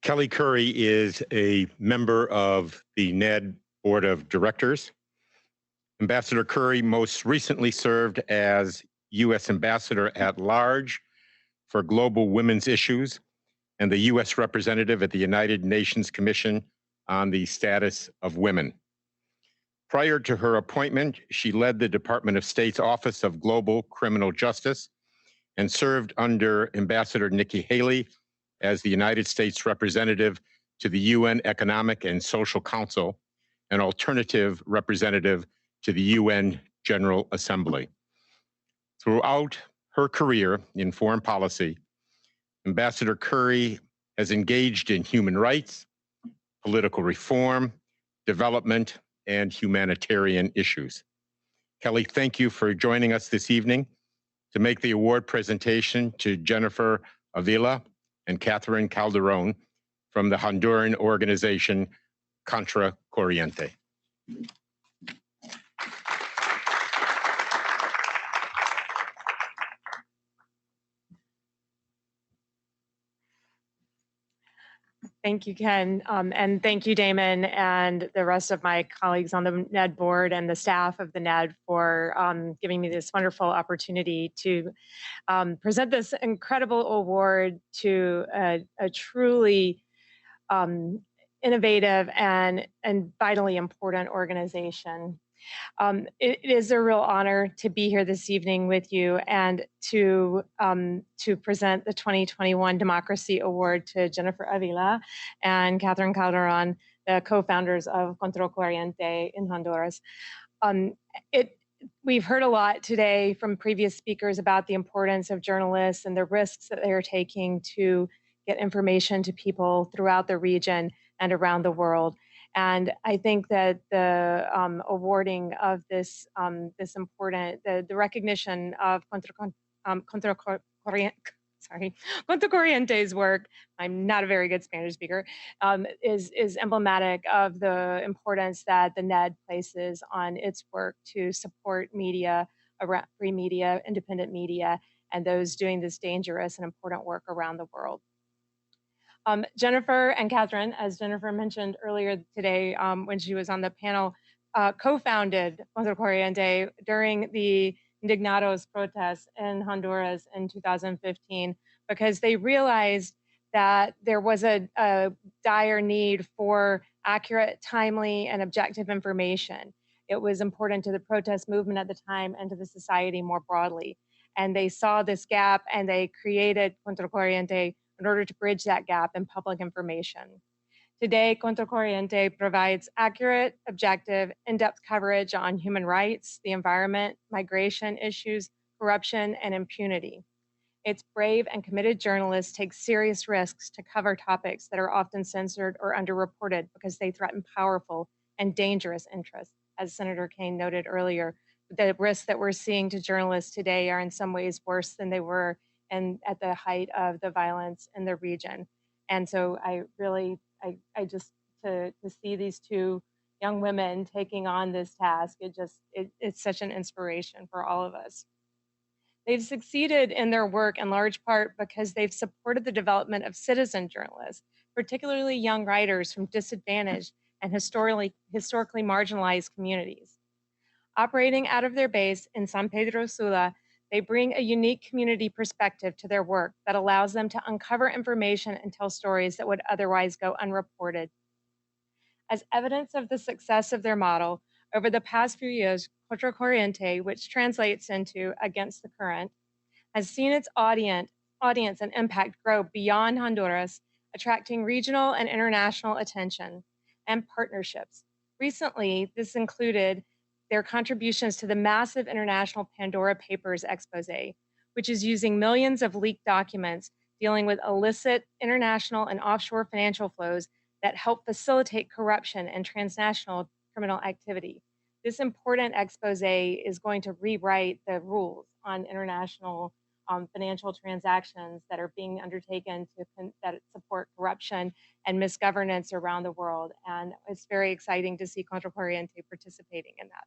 Kelley Currie is a member of the NED Board of Directors. Ambassador Currie most recently served as U.S. Ambassador at Large for Global Women's Issues and the U.S. Representative at the United Nations Commission on the Status of Women. Prior to her appointment, she led the Department of State's Office of Global Criminal Justice and served under Ambassador Nikki Haley as the United States representative to the UN Economic and Social Council, an alternative representative to the UN General Assembly. Throughout her career in foreign policy, Ambassador Currie has engaged in human rights, political reform, development, and humanitarian issues. Kelley, thank you for joining us this evening to make the award presentation to Jennifer Avila and Catherine Calderon from the Honduran organization Contracorriente. Thank you, Ken, and thank you, Damon, and the rest of my colleagues on the NED board and the staff of the NED for giving me this wonderful opportunity to present this incredible award to a truly innovative and vitally important organization. It is a real honor to be here this evening with you and to present the 2021 Democracy Award to Jennifer Avila and Catherine Calderon, the co-founders of Contracorriente in Honduras. We've heard a lot today from previous speakers about the importance of journalists and the risks that they are taking to get information to people throughout the region and around the world. And I think that the awarding of this important, the recognition of Contracorriente's work, I'm not a very good Spanish speaker, is emblematic of the importance that the NED places on its work to support media, free media, independent media, and those doing this dangerous and important work around the world. Jennifer and Catherine, as Jennifer mentioned earlier today when she was on the panel, co-founded Contracorriente during the Indignados protests in Honduras in 2015 because they realized that there was a dire need for accurate, timely, and objective information. It was important to the protest movement at the time and to the society more broadly. And they saw this gap and they created Contracorriente in order to bridge that gap in public information. Today, Contracorriente provides accurate, objective, in-depth coverage on human rights, the environment, migration issues, corruption, and impunity. Its brave and committed journalists take serious risks to cover topics that are often censored or underreported because they threaten powerful and dangerous interests. As Senator Kane noted earlier, the risks that we're seeing to journalists today are in some ways worse than they were at the height of the violence in the region. And so I just, to see these two young women taking on this task, it's such an inspiration for all of us. They've succeeded in their work in large part because they've supported the development of citizen journalists, particularly young writers from disadvantaged and historically marginalized communities. Operating out of their base in San Pedro Sula, they bring a unique community perspective to their work that allows them to uncover information and tell stories that would otherwise go unreported. As evidence of the success of their model, over the past few years, Contracorriente, which translates into Against the Current, has seen its audience and impact grow beyond Honduras, attracting regional and international attention and partnerships. Recently, this included their contributions to the massive international Pandora Papers expose, which is using millions of leaked documents dealing with illicit international and offshore financial flows that help facilitate corruption and transnational criminal activity. This important expose is going to rewrite the rules on international financial transactions that are being undertaken that support corruption and misgovernance around the world. And it's very exciting to see Contracorriente participating in that.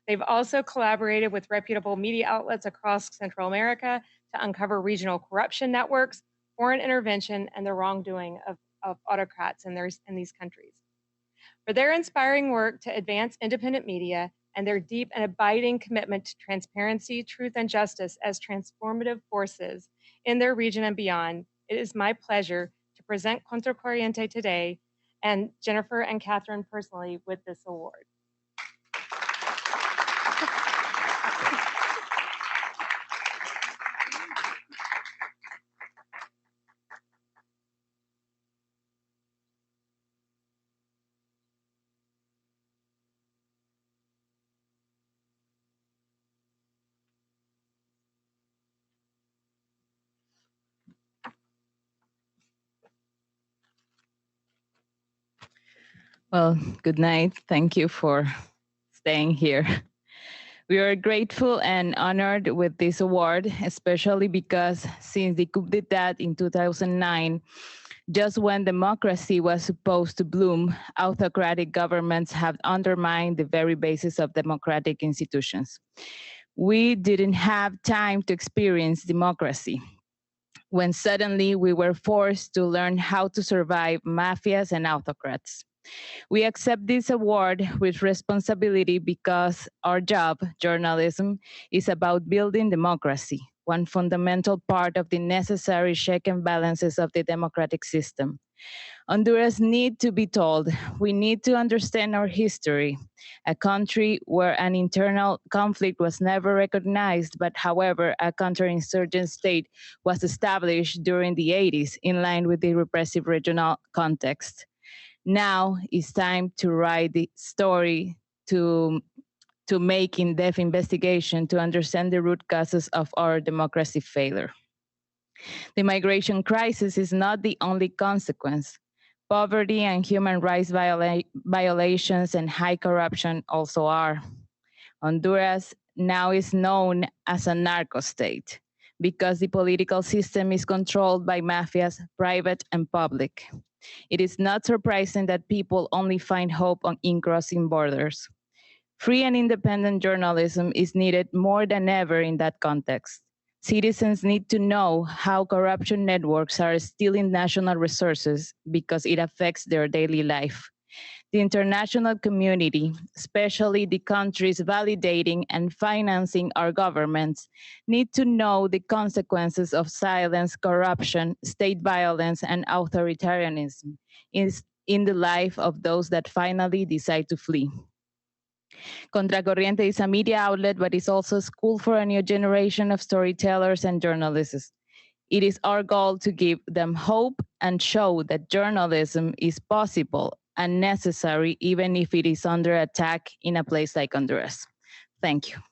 They've also collaborated with reputable media outlets across Central America to uncover regional corruption networks, foreign intervention, and the wrongdoing of of autocrats in these countries. For their inspiring work to advance independent media and their deep and abiding commitment to transparency, truth, and justice as transformative forces in their region and beyond, it is my pleasure to present Contracorriente today, and Jennifer and Catherine personally with this award. Well, good night. Thank you for staying here. We are grateful and honored with this award, especially because since the coup d'etat in 2009, just when democracy was supposed to bloom, autocratic governments have undermined the very basis of democratic institutions. We didn't have time to experience democracy, when suddenly we were forced to learn how to survive mafias and autocrats. We accept this award with responsibility because our job, journalism, is about building democracy, one fundamental part of the necessary check and balances of the democratic system. Honduras need to be told. We need to understand our history, a country where an internal conflict was never recognized, but however, a counterinsurgent state was established during the 80s in line with the repressive regional context. Now it's time to write the story, to make in-depth investigation to understand the root causes of our democracy failure. The migration crisis is not the only consequence. Poverty and human rights violations and high corruption also are. Honduras now is known as a narco state because the political system is controlled by mafias, private and public. It is not surprising that people only find hope in crossing borders. Free and independent journalism is needed more than ever in that context. Citizens need to know how corruption networks are stealing national resources because it affects their daily life. The international community, especially the countries validating and financing our governments, need to know the consequences of silence, corruption, state violence, and authoritarianism in the life of those that finally decide to flee. Contracorriente is a media outlet, but is also a school for a new generation of storytellers and journalists. It is our goal to give them hope and show that journalism is possible and necessary, even if it is under attack in a place like Honduras. Thank you.